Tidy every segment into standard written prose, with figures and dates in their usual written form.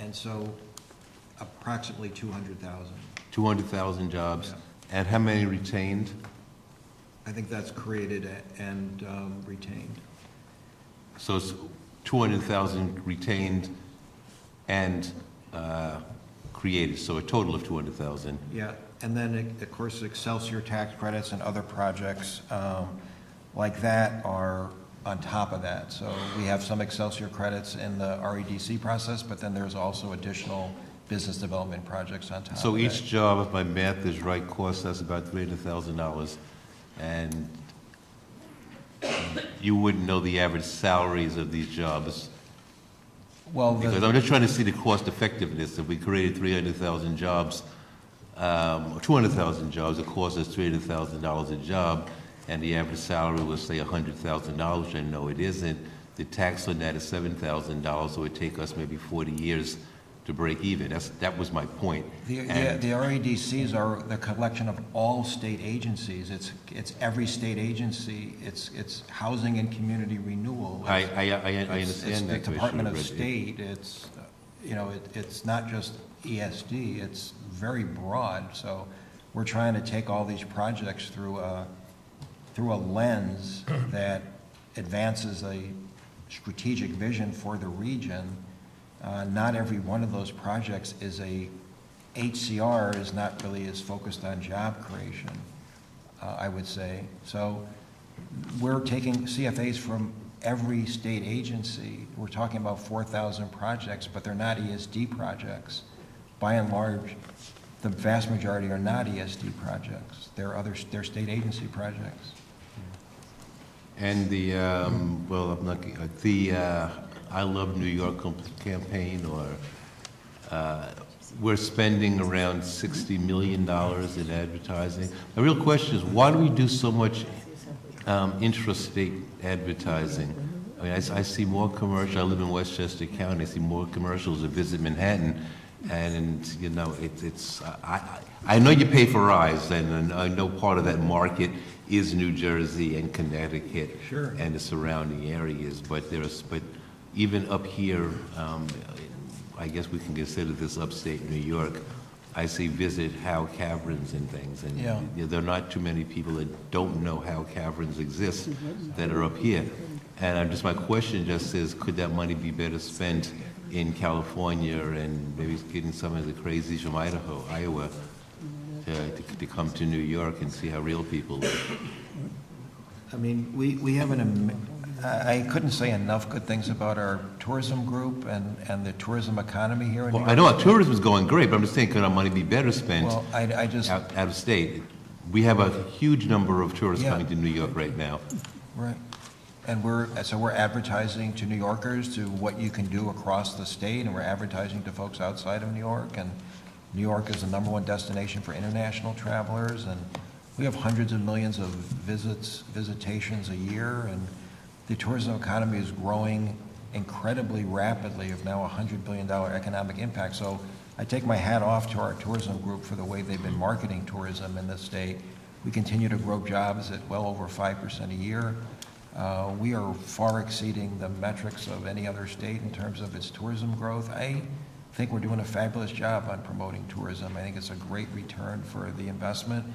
And so approximately 200,000. 200,000 jobs. Yeah. And how many retained? I think that's created and retained. So it's 200,000 retained and created, so a total of 200,000. Yeah, and then, of course, Excelsior tax credits and other projects like that are on top of that. So we have some Excelsior credits in the REDC process, but then there's also additional business development projects on top of that. So each job, if my math is right, costs us about $300,000, and you wouldn't know the average salaries of these jobs. Well, Because I'm just trying to see the cost effectiveness. If we created 300,000 jobs, or 200,000 jobs, it costs us $300,000 a job, and the average salary was, say, $100,000, which I know it isn't. The tax on that is $7,000, so it would take us maybe 40 years to break even. That was my point. The REDCs are the collection of all state agencies. It's every state agency. It's housing and community renewal. I understand that. It's the Department of State. It's, it's not just ESD. It's very broad. So we're trying to take all these projects through a lens that advances a strategic vision for the region. Not every one of those projects is HCR is not really as focused on job creation, I would say. So we're taking CFAs from every state agency. We're talking about 4,000 projects, but they're not ESD projects. By and large, the vast majority are not ESD projects. They're state agency projects. And the, well, I'm not, I Love New York campaign, or we're spending around $60 million in advertising. The real question is, why do we do so much intrastate advertising? I mean, I see more commercial. I live in Westchester County. I see more commercials that visit Manhattan, and I know you pay for eyes, and I know part of that market is New Jersey and Connecticut, sure, and the surrounding areas. But even up here, I guess we can consider this upstate New York. I see visit Howe Caverns and things, and yeah, there are not too many people that don't know Howe Caverns exist that are up here. And my question just is, could that money be better spent in California and maybe getting some of the crazies from Iowa, to come to New York and see how real people live? I mean, we have I couldn't say enough good things about our tourism group and the tourism economy here in New York. I know our tourism is going great, but I'm just saying, could our money be better spent out of state? We have a huge number of tourists coming to New York right now. Right. And we're advertising to New Yorkers to what you can do across the state, and we're advertising to folks outside of New York. And New York is the #1 destination for international travelers, and we have hundreds of millions of visitations a year, and the tourism economy is growing incredibly rapidly, of now $100 billion economic impact. So I take my hat off to our tourism group for the way they've been marketing tourism in the state. We continue to grow jobs at well over 5% a year. We are far exceeding the metrics of any other state in terms of its tourism growth. I think we're doing a fabulous job on promoting tourism. I think it's a great return for the investment.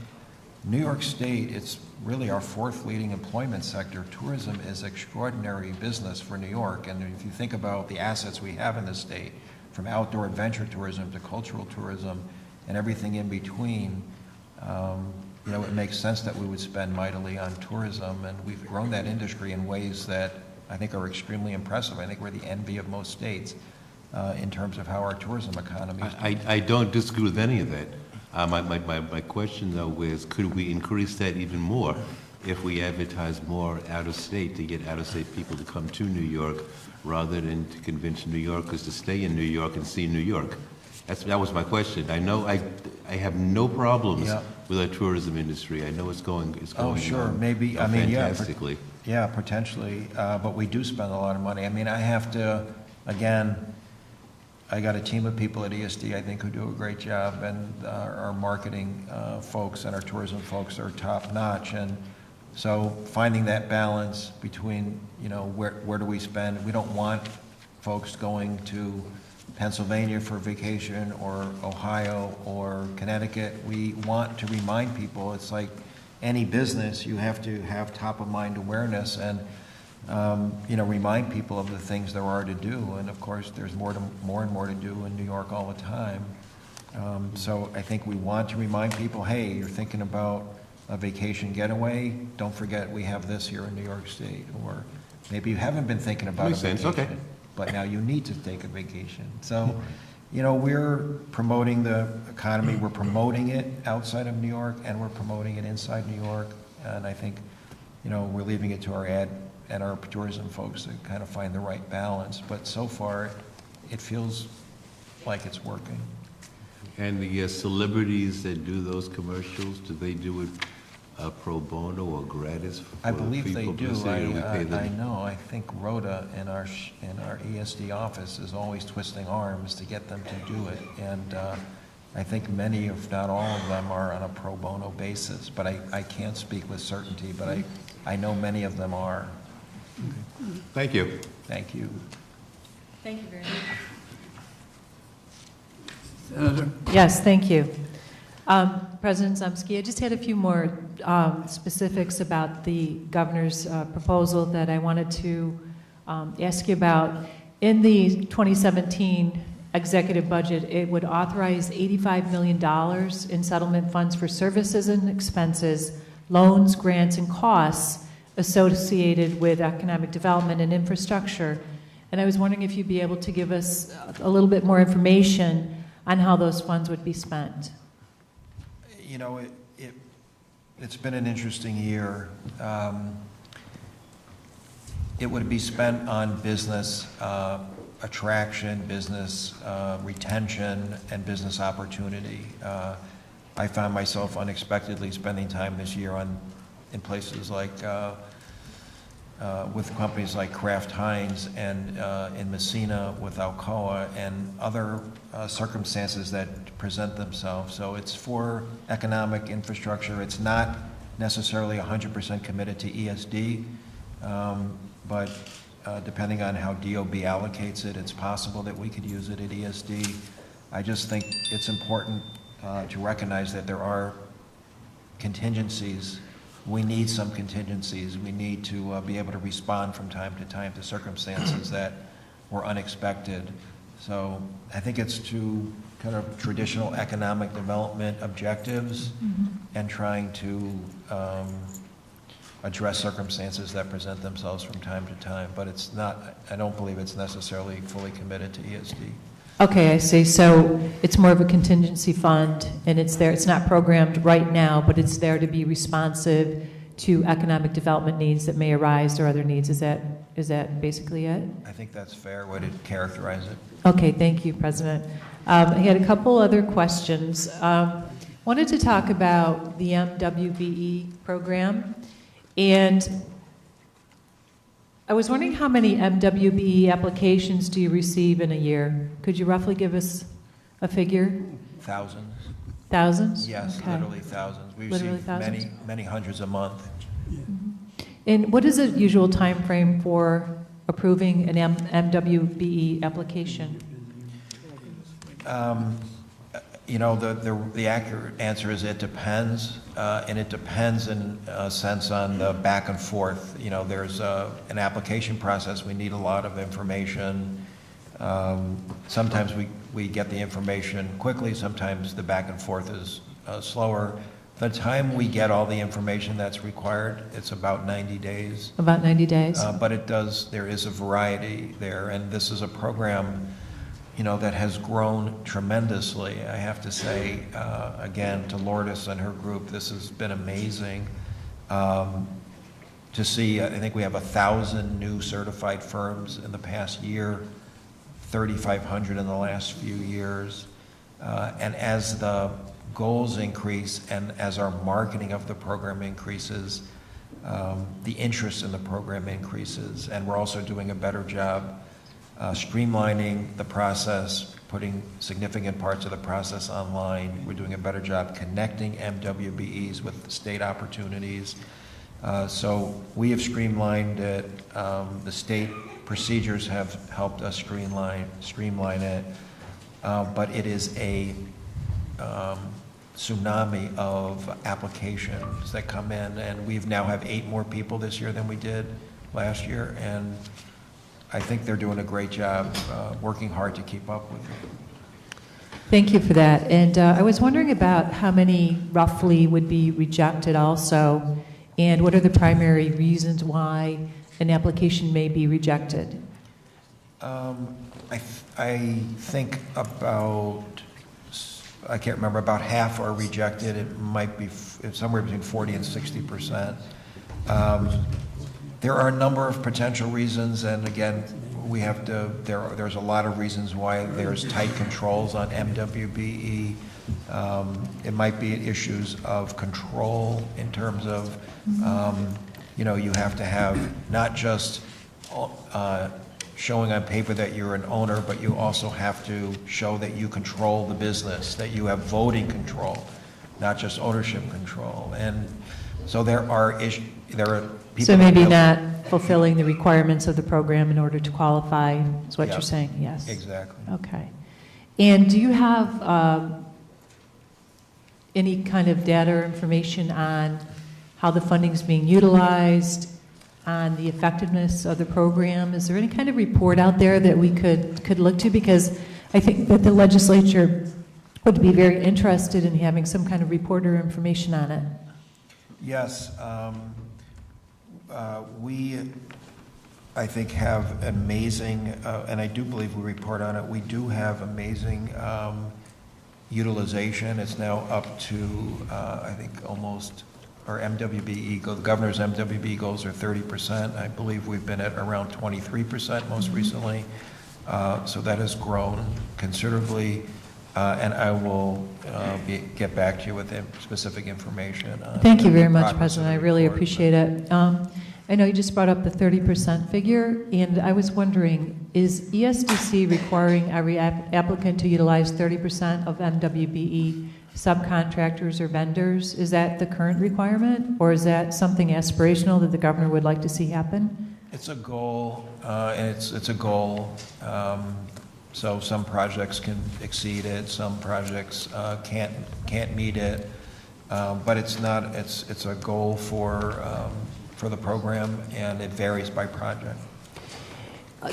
New York State, it's really our 4th leading employment sector. Tourism is extraordinary business for New York. And if you think about the assets we have in the state, from outdoor adventure tourism to cultural tourism and everything in between, it makes sense that we would spend mightily on tourism. And we've grown that industry in ways that I think are extremely impressive. I think we're the envy of most states in terms of how our tourism economy is doing. I don't disagree with any of that. My question, though, is could we increase that even more if we advertise more out of state, to get out of state people to come to New York rather than to convince New Yorkers to stay in New York and see New York? That was my question. I know I have no problems with our tourism industry. I know it's going maybe fantastically. Potentially, but we do spend a lot of money. I mean, I have to, again, I got a team of people at ESD, I think, who do a great job, and our marketing folks and our tourism folks are top notch. And so finding that balance between, where do we spend? We don't want folks going to Pennsylvania for vacation, or Ohio, or Connecticut, we want to remind people, it's like any business, you have to have top-of-mind awareness and, remind people of the things there are to do. And of course, there's more and more to do in New York all the time. So I think we want to remind people, hey, you're thinking about a vacation getaway, don't forget we have this here in New York State. Or maybe you haven't been thinking about Makes a vacation, sense. Okay. but now you need to take a vacation. So, we're promoting the economy, we're promoting it outside of New York, and we're promoting it inside New York. And I think, we're leaving it to our ad and our tourism folks to kind of find the right balance. But so far, it feels like it's working. And the celebrities that do those commercials, do they do it pro bono or gratis for I believe they free do. publicity, or we pay them? I know. I think Rhoda in our ESD office is always twisting arms to get them to do it. And I think many, if not all of them, are on a pro bono basis. But I can't speak with certainty, but I know many of them are. Thank you. Thank you. Thank you very much. Senator? Yes, thank you. President Zemsky, I just had a few more specifics about the governor's proposal that I wanted to ask you about. In the 2017 executive budget, it would authorize $85 million in settlement funds for services and expenses, loans, grants, and costs associated with economic development and infrastructure. And I was wondering if you'd be able to give us a little bit more information on how those funds would be spent. It's been an interesting year. It would be spent on business attraction, business retention, and business opportunity. I found myself unexpectedly spending time this year in places like with companies like Kraft Heinz, and in Messina with Alcoa, and other circumstances that present themselves. So it's for economic infrastructure. It's not necessarily 100% committed to ESD, but depending on how DOB allocates it, it's possible that we could use it at ESD. I just think it's important to recognize that there are contingencies. We need some contingencies. We need to be able to respond from time to time to circumstances that were unexpected. So I think it's to kind of traditional economic development objectives and trying to address circumstances that present themselves from time to time. But it's not, I don't believe it's necessarily fully committed to ESD. Okay, I see. So it's more of a contingency fund, and it's there. It's not programmed right now, but it's there to be responsive to economic development needs that may arise or other needs. Is that basically it? I think that's a fair way to characterize it. Okay, thank you, President. I had a couple other questions. Wanted to talk about the MWBE program, and I was wondering how many MWBE applications do you receive in a year? Could you roughly give us a figure? Thousands. Thousands? Yes, Okay. literally thousands. We Literally receive thousands? many hundreds a month. And what is the usual time frame for approving an MWBE application? The accurate answer is it depends, and it depends in a sense on the back and forth. There's an application process. We need a lot of information. Sometimes we get the information quickly. Sometimes the back and forth is slower. The time we get all the information that's required, it's about 90 days. About 90 days? But there is a variety there, and this is a program that has grown tremendously. I have to say, again, to Lourdes and her group, this has been amazing to see. I think we have 1,000 new certified firms in the past year, 3,500 in the last few years. And as the goals increase and as our marketing of the program increases, the interest in the program increases. And we're also doing a better job streamlining the process, putting significant parts of the process online. We're doing a better job connecting MWBEs with state opportunities. So we have streamlined it. The state procedures have helped us streamline it. but it is a tsunami of applications that come in, and we've now have 8 more people this year than we did last year, and I think they're doing a great job working hard to keep up with it. Thank you for that. And I was wondering about how many roughly would be rejected also, and what are the primary reasons why an application may be rejected? I think about, I can't remember, about half are rejected. It might be somewhere between 40 and 60%. There are a number of potential reasons, and again, we have to, there's a lot of reasons why there's tight controls on MWBE. It might be issues of control in terms of, you know, you have to have not just showing on paper that you're an owner, but you also have to show that you control the business, that you have voting control, not just ownership control. And so there are people. So maybe not fulfilling the requirements of the program in order to qualify, is what you're saying, yes? Exactly. Okay. And do you have any kind of data or information on how the funding is being utilized, on the effectiveness of the program? Is there any kind of report out there that we could look to? Because I think that the legislature would be very interested in having some kind of report or information on it. Yes. We, I think, have amazing, and I do believe we report on it, we do have amazing utilization. It's now up to, I think, almost, our MWBE, the governor's MWBE goals are 30%. I believe we've been at around 23% most recently. So that has grown considerably. And I will get back to you with specific information. Thank you very much, President. I really appreciate it. I know you just brought up the 30% figure, and I was wondering, is ESDC requiring every applicant to utilize 30% of MWBE subcontractors or vendors? Is that the current requirement, or is that something aspirational that the governor would like to see happen? It's a goal, and it's a goal. So some projects can exceed it, some projects can't meet it, but it's not. It's a goal for the program, and it varies by project.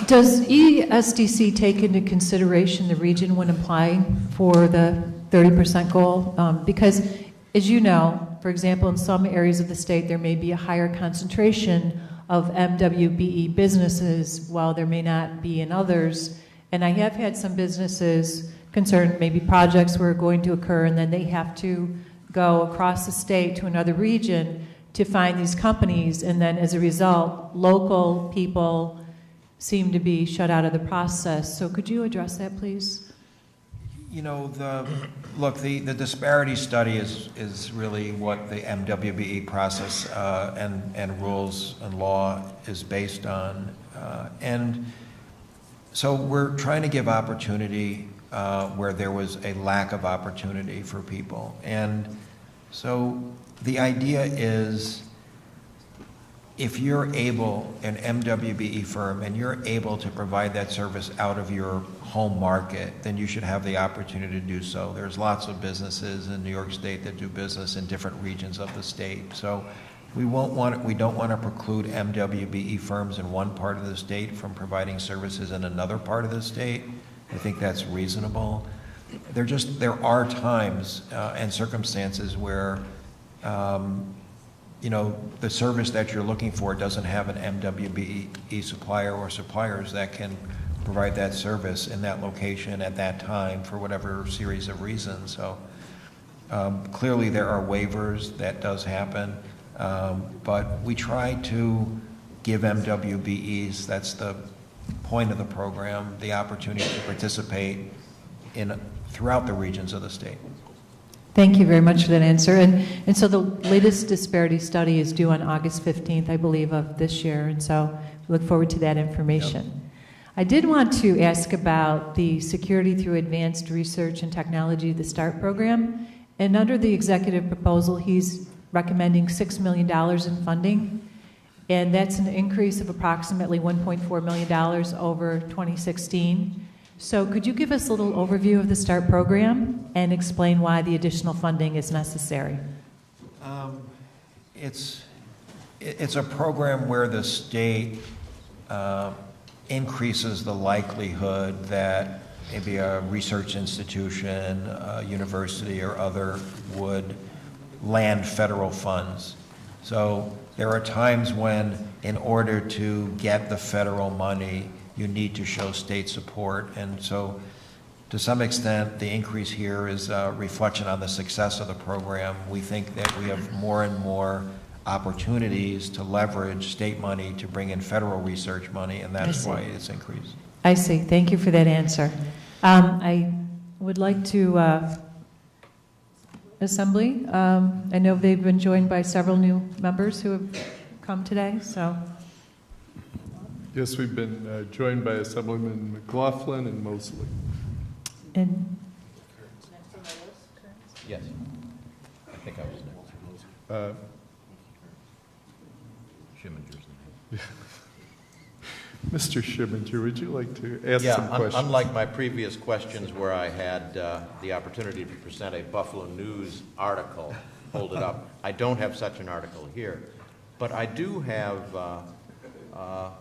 Does ESDC take into consideration the region when applying for the 30% goal? Because, as you know, for example, in some areas of the state, there may be a higher concentration of MWBE businesses, while there may not be in others. And I have had some businesses concerned, maybe projects were going to occur, and then they have to go across the state to another region to find these companies, and then as a result, local people seem to be shut out of the process. So could you address that, please? You know, the disparity study is really what the MWBE process and rules and law is based on, and so we're trying to give opportunity where there was a lack of opportunity for people. And so the idea is, if you're able, an MWBE firm, and you're able to provide that service out of your home market, then you should have the opportunity to do so. There's lots of businesses in New York State that do business in different regions of the state. So we don't want to preclude MWBE firms in one part of the state from providing services in another part of the state. I think that's reasonable. There are times and circumstances where you know, the service that you're looking for doesn't have an MWBE supplier or suppliers that can provide that service in that location at that time for whatever series of reasons. So clearly there are waivers, that does happen, but we try to give MWBEs, that's the point of the program, the opportunity to participate throughout the regions of the state. Thank you very much for that answer. And so the latest disparity study is due on August 15th, I believe, of this year, and so we look forward to that information. Yep. I did want to ask about the Security Through Advanced Research and Technology, the START program, and under the executive proposal, he's recommending $6 million in funding, and that's an increase of approximately $1.4 million over 2016. So could you give us a little overview of the START program and explain why the additional funding is necessary? It's a program where the state increases the likelihood that maybe a research institution, a university, or other would land federal funds. So there are times when, in order to get the federal money, you need to show state support. And so, to some extent, the increase here is a reflection on the success of the program. We think that we have more and more opportunities to leverage state money to bring in federal research money, and that's why it's increased. I see. Thank you for that answer. I would like to, Assembly, I know they've been joined by several new members who have come today, so. Yes, we've been joined by Assemblyman McLaughlin and Mosley. And Yes. I think I was next. Mr. Schimminger, would you like to ask some questions? Unlike my previous questions where I had the opportunity to present a Buffalo News article, hold it up, I don't have such an article here. But I do have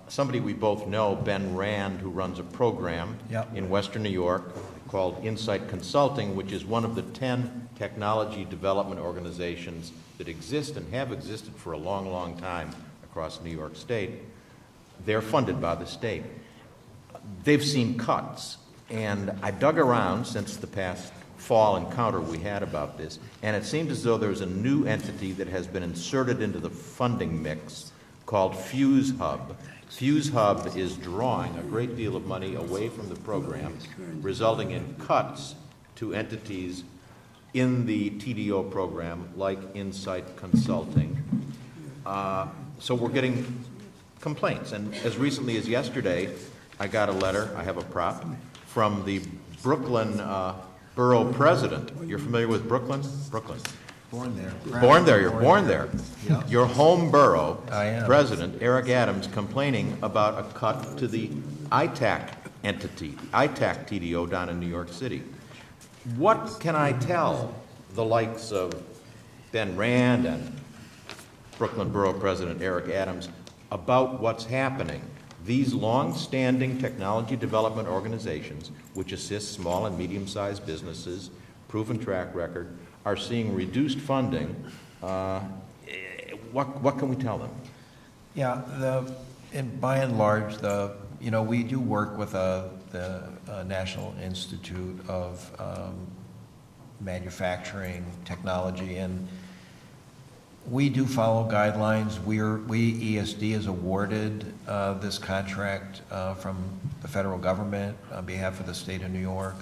somebody we both know, Ben Rand, who runs a program in Western New York called Insight Consulting, which is one of the 10 technology development organizations that exist and have existed for a long, long time across New York State. They're funded by the state. They've seen cuts, and I dug around since the past fall encounter we had about this, and it seemed as though there's a new entity that has been inserted into the funding mix called Fuse Hub. Fuse Hub is drawing a great deal of money away from the program, resulting in cuts to entities in the TDO program like Insight Consulting. So we're getting complaints, and as recently as yesterday, I got a letter, I have a prop, from the Brooklyn borough president. You're familiar with Brooklyn? Brooklyn. Born there. Born there, you're born there. Yeah. Your home borough I am. president, Eric Adams, complaining about a cut to the ITAC entity, ITAC TDO down in New York City. What can I tell the likes of Ben Rand and Brooklyn Borough President Eric Adams about what's happening? These long-standing technology development organizations, which assist small and medium-sized businesses, proven track record, are seeing reduced funding. What can we tell them? Yeah, by and large, we do work with the National Institute of Manufacturing Technology, and we do follow guidelines. ESD is awarded this contract from the federal government on behalf of the state of New York.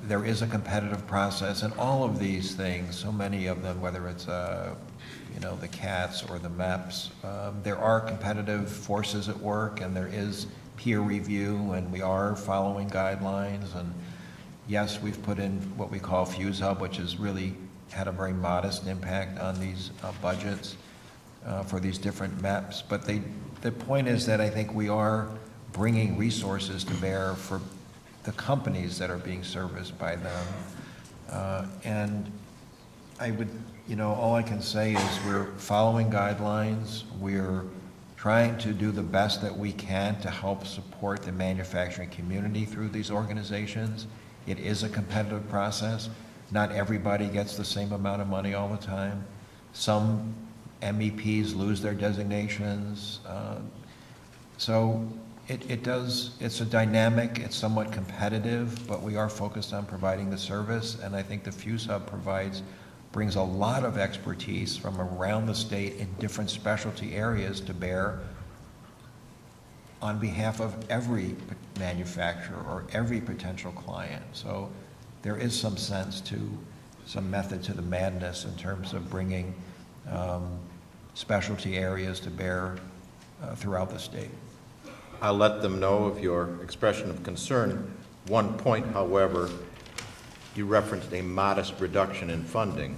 There is a competitive process, and all of these things, so many of them, whether it's the CATs or the MEPs, there are competitive forces at work, and there is peer review, and we are following guidelines. And yes, we've put in what we call Fuse Hub, which has really had a very modest impact on these budgets for these different MEPs. But the point is that I think we are bringing resources to bear for the companies that are being serviced by them. And I would, all I can say is we're following guidelines. We're trying to do the best that we can to help support the manufacturing community through these organizations. It is a competitive process. Not everybody gets the same amount of money all the time. Some MEPs lose their designations. So it's a dynamic, it's somewhat competitive, but we are focused on providing the service, and I think the Fuse Hub brings a lot of expertise from around the state in different specialty areas to bear on behalf of every manufacturer or every potential client. So there is some method to the madness in terms of bringing specialty areas to bear throughout the state. I'll let them know of your expression of concern. One point, however, you referenced a modest reduction in funding.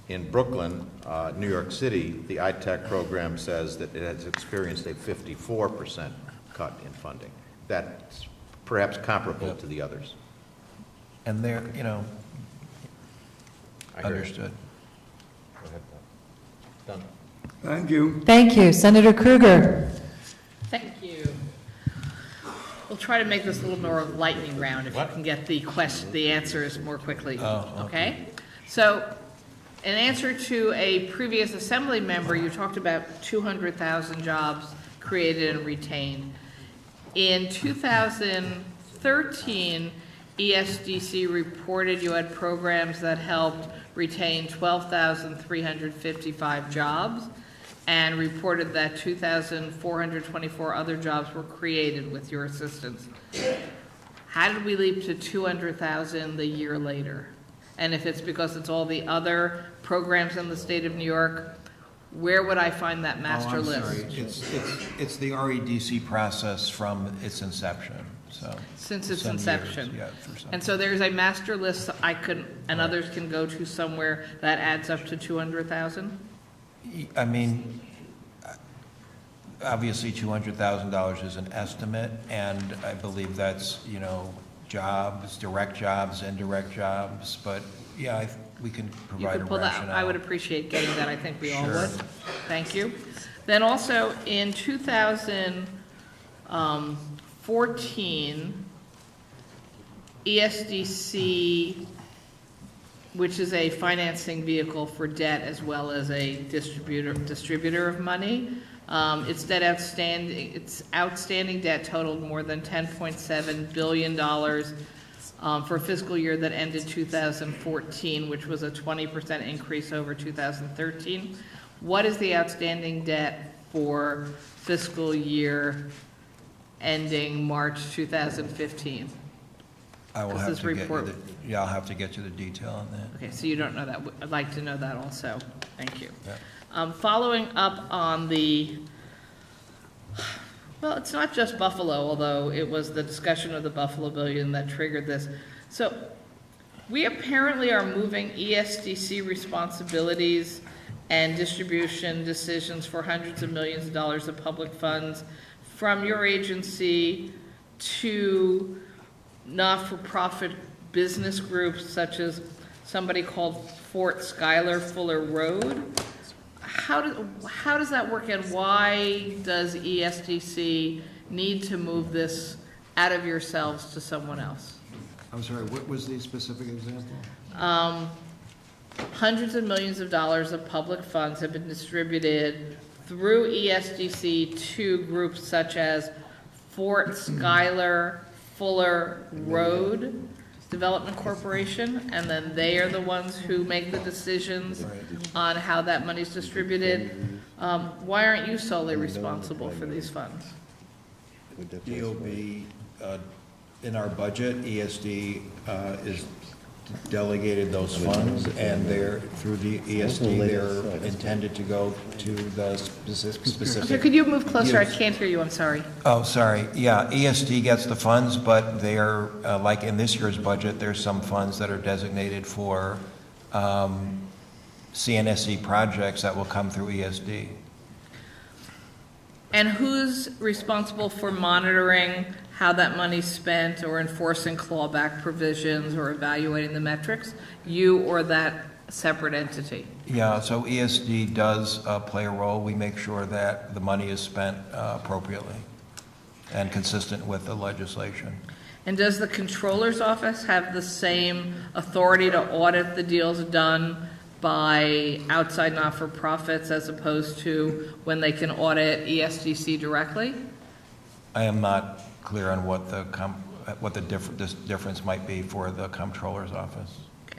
In Brooklyn, New York City, the ITAC program says that it has experienced a 54% cut in funding. That's perhaps comparable to the others. And they're, I hear you. understood. Go ahead, Bob. Done. Thank you. Thank you. Senator Krueger. Thank you. We'll try to make this a little more lightning round if you can get the answers more quickly. Oh, Okay? So, in answer to a previous assembly member, you talked about 200,000 jobs created and retained. In 2013, ESDC reported you had programs that helped retain 12,355 jobs, and reported that 2,424 other jobs were created with your assistance. How did we leap to 200,000 the year later? And if it's because it's all the other programs in the state of New York, where would I find that master list? Sorry. It's the REDC process from its inception, so. Since its some inception. years, yeah, for some. And so there's a master list I could, and others can go to somewhere that adds up to 200,000? I mean, obviously, $200,000 is an estimate, and I believe that's, jobs, direct jobs, indirect jobs, but, yeah, we can You provide a could pull that, rationale. I would appreciate getting that, I think we all Sure. would. Thank you. Then also, in 2014, ESDC, which is a financing vehicle for debt as well as a distributor of money, its outstanding debt totaled more than $10.7 billion for a fiscal year that ended 2014, which was a 20% increase over 2013. What is the outstanding debt for fiscal year ending March 2015? I will This have is to get you report- I'll have to get you the detail on that. Okay, so you don't know that. I'd like to know that also. Thank you. Yeah. Following up on well, it's not just Buffalo, although it was the discussion of the Buffalo billion that triggered this. So we apparently are moving ESDC responsibilities and distribution decisions for hundreds of millions of dollars of public funds from your agency to not-for-profit business groups such as somebody called Fort Schuyler Fuller Road. How does that work, and why does ESDC need to move this out of yourselves to someone else? I'm sorry, what was the specific example? Hundreds of millions of dollars of public funds have been distributed through ESDC to groups such as Fort Schuyler Fuller Road Development Corporation, and then they are the ones who make the decisions on how that money's distributed. Why aren't you solely responsible for these funds? DOB, in our budget, ESD is delegated those funds, and they're, through the ESD, they're intended to go to the specific. Okay, could you move closer? I use. can't hear you, I'm sorry. Oh, sorry. Yeah, ESD gets the funds, but they're, like in this year's budget, there's some funds that are designated for CNSE projects that will come through ESD. And who's responsible for monitoring how that money's spent or enforcing clawback provisions or evaluating the metrics? You or that separate entity? Yeah, so ESD does play a role. We make sure that the money is spent appropriately and consistent with the legislation. And does the Controller's Office have the same authority to audit the deals done by outside not-for-profits as opposed to when they can audit ESDC directly? I am not clear on what the difference might be for the Comptroller's Office. Okay.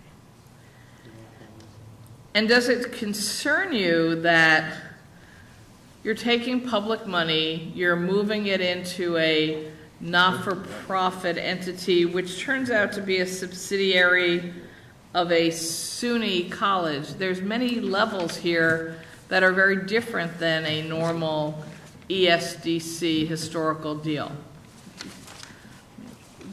And does it concern you that you're taking public money, you're moving it into a not-for-profit entity, which turns out to be a subsidiary of a SUNY college? There's many levels here that are very different than a normal ESDC historical deal.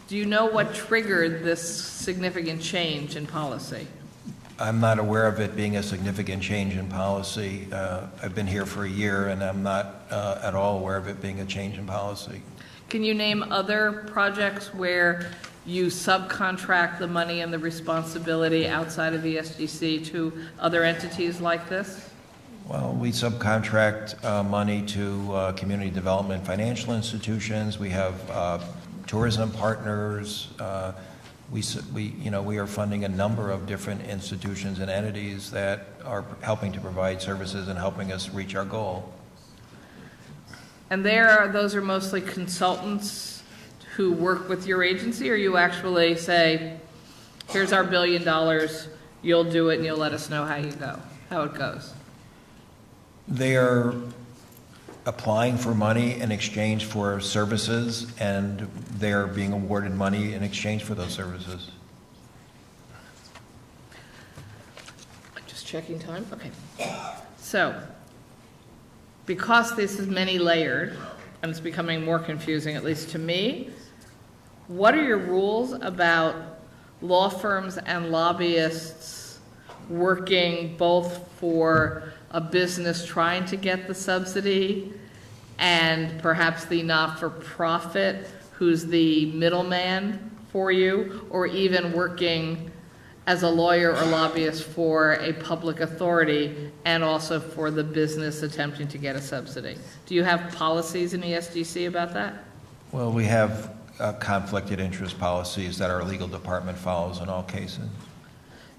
Do you know what triggered this significant change in policy? I'm not aware of it being a significant change in policy. I've been here for a year, and I'm not at all aware of it being a change in policy. Can you name other projects where you subcontract the money and the responsibility outside of ESDC to other entities like this? Well, we subcontract money to community development financial institutions. We have tourism partners. We are funding a number of different institutions and entities that are helping to provide services and helping us reach our goal. And those are mostly consultants who work with your agency, or you actually say, here's our $1 billion, you'll do it and you'll let us know how it goes? They are applying for money in exchange for services, and they're being awarded money in exchange for those services. I'm just checking time. Okay. So, because this is many layered, and it's becoming more confusing, at least to me, what are your rules about law firms and lobbyists working both for a business trying to get the subsidy and perhaps the not-for-profit who's the middleman for you, or even working as a lawyer or lobbyist for a public authority and also for the business attempting to get a subsidy? Do you have policies in ESDC about that? Well, we have conflicted interest policies that our legal department follows in all cases.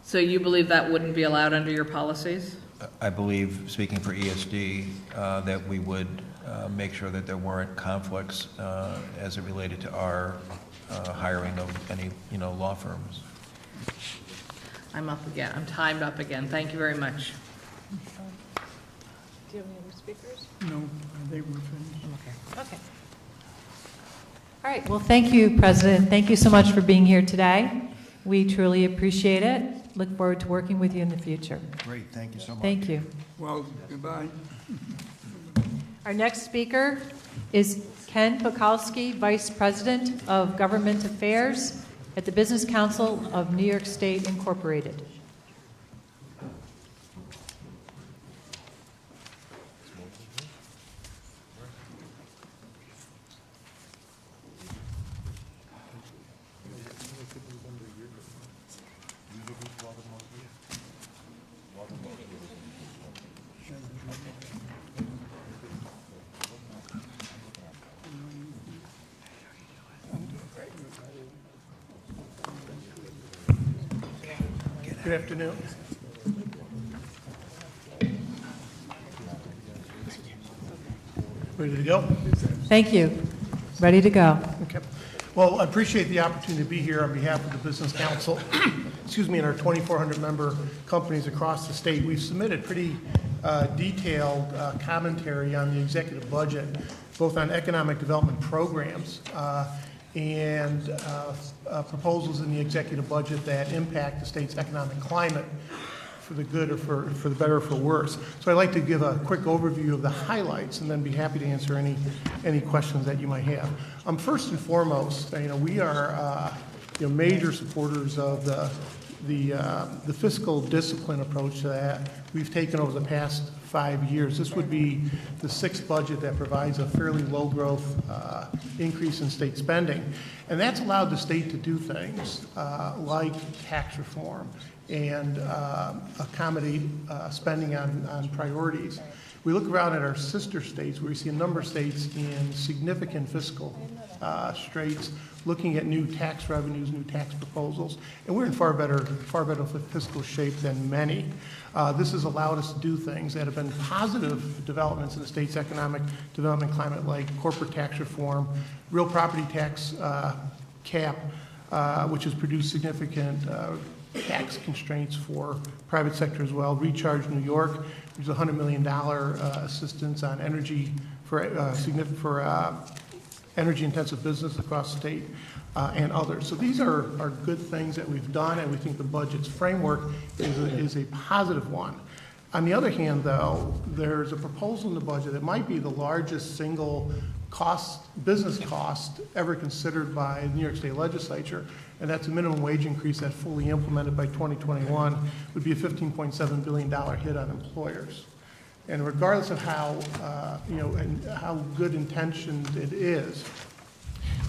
So you believe that wouldn't be allowed under your policies? I believe, speaking for ESD, that we would make sure that there weren't conflicts as it related to our hiring of any, law firms. I'm up again. I'm timed up again. Thank you very much. Do you have any other speakers? No, they were finished. Okay. All right, well, thank you, President. Thank you so much for being here today. We truly appreciate it. Look forward to working with you in the future. Great, thank you so much. Thank you. Well, goodbye. Our next speaker is Ken Pokalski, Vice President of Government Affairs at the Business Council of New York State Incorporated. Good afternoon. Ready to go? Thank you. Ready to go. Okay. Well, I appreciate the opportunity to be here on behalf of the Business Council, and our 2,400 member companies across the state. We've submitted pretty detailed commentary on the executive budget, both on economic development programs and proposals in the executive budget that impact the state's economic climate for the good or for the better or for worse. So I'd like to give a quick overview of the highlights and then be happy to answer any questions that you might have. First and foremost, we are major supporters of the fiscal discipline approach that we've taken over the past 5 years. This would be the sixth budget that provides a fairly low growth increase in state spending. And that's allowed the state to do things like tax reform and accommodate spending on priorities. We look around at our sister states where we see a number of states in significant fiscal straits, looking at new tax revenues, new tax proposals, and we're in far better fiscal shape than many. This has allowed us to do things that have been positive developments in the state's economic development climate, like corporate tax reform, real property tax cap, which has produced significant tax constraints for private sector as well. Recharge New York, there's a $100 million assistance on energy for energy-intensive business across the state and others. So these are good things that we've done, and we think the budget's framework is a positive one. On the other hand, though, there's a proposal in the budget that might be the largest single business cost ever considered by the New York State Legislature, and that's a minimum wage increase that fully implemented by 2021 would be a $15.7 billion hit on employers. And regardless of how, and how good intentioned it is,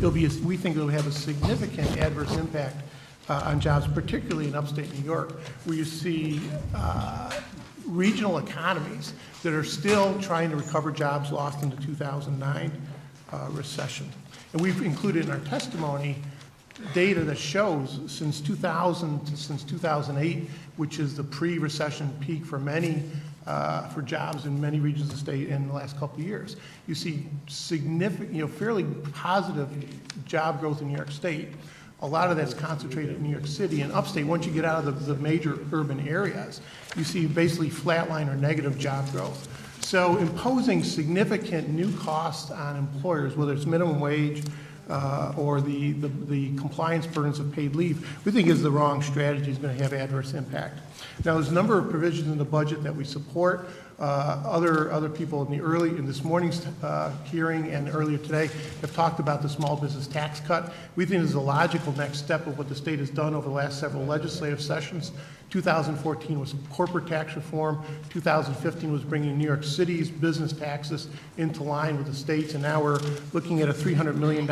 we think it'll have a significant adverse impact on jobs, particularly in upstate New York, where you see regional economies that are still trying to recover jobs lost in the 2009 recession. And we've included in our testimony data that shows since 2000 to since 2008, which is the pre-recession peak for many, for jobs in many regions of the state in the last couple of years, you see significant, fairly positive job growth in New York State. A lot of that's concentrated in New York City and upstate. Once you get out of the major urban areas, you see basically flatline or negative job growth. So imposing significant new costs on employers, whether it's minimum wage or the compliance burdens of paid leave, we think is the wrong strategy, is going to have adverse impact. Now, there's a number of provisions in the budget that we support. Other people in this morning's hearing and earlier today have talked about the small business tax cut. We think this is a logical next step of what the state has done over the last several legislative sessions. 2014 was corporate tax reform. 2015 was bringing New York City's business taxes into line with the states, and now we're looking at a $300 million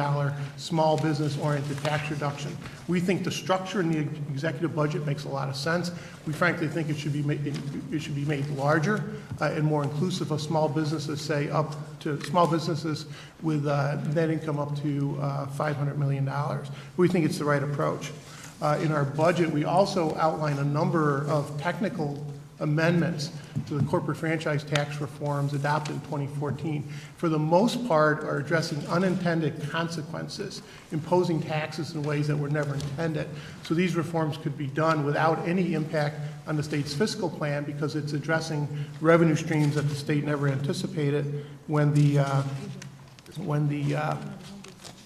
small business-oriented tax reduction. We think the structure in the executive budget makes a lot of sense. We frankly think it should be made larger and more inclusive of small businesses, say up to small businesses with net income up to $500 million. We think it's the right approach. In our budget, we also outline a number of technical amendments to the corporate franchise tax reforms adopted in 2014. For the most part, are addressing unintended consequences, imposing taxes in ways that were never intended. So these reforms could be done without any impact on the state's fiscal plan because it's addressing revenue streams that the state never anticipated when the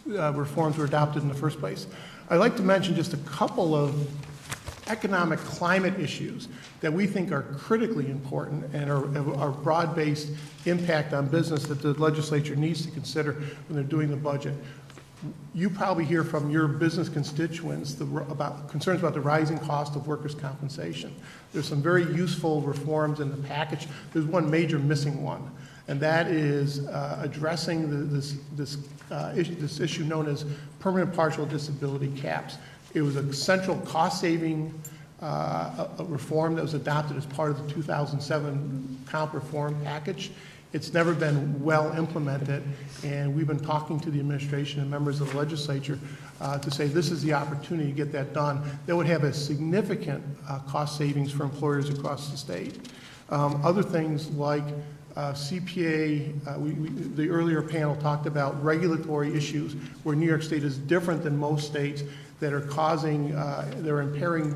reforms were adopted in the first place. I'd like to mention just a couple of economic climate issues that we think are critically important and are broad-based impact on business that the legislature needs to consider when they're doing the budget. You probably hear from your business constituents about concerns about the rising cost of workers' compensation. There's some very useful reforms in the package. There's one major missing one, and that is addressing this issue known as permanent partial disability caps. It was a central cost-saving reform that was adopted as part of the 2007 comp reform package. It's never been well implemented, and we've been talking to the administration and members of the legislature to say this is the opportunity to get that done. That would have a significant cost savings for employers across the state. Other things like CPA, the earlier panel talked about regulatory issues where New York State is different than most states that are they're impairing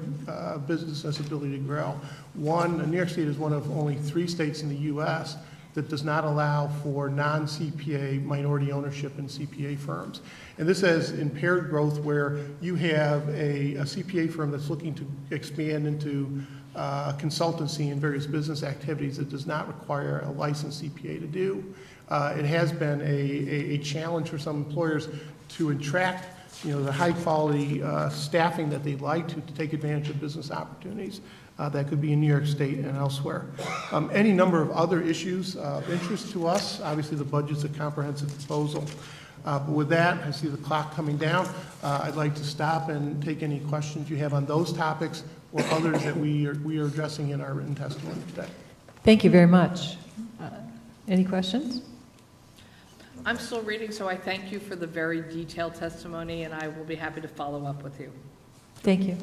business' ability to grow. New York State is one of only 3 states in the U.S. that does not allow for non-CPA minority ownership in CPA firms. And this has impaired growth where you have a CPA firm that's looking to expand into consultancy and various business activities that does not require a licensed CPA to do. It has been a challenge for some employers to attract the high-quality staffing that they'd like to take advantage of business opportunities that could be in New York State and elsewhere. Any number of other issues of interest to us. Obviously, the budget's a comprehensive proposal. But with that, I see the clock coming down. I'd like to stop and take any questions you have on those topics or others that we are addressing in our written testimony today. Thank you very much. Any questions? I'm still reading, so I thank you for the very detailed testimony, and I will be happy to follow up with you. Thank you.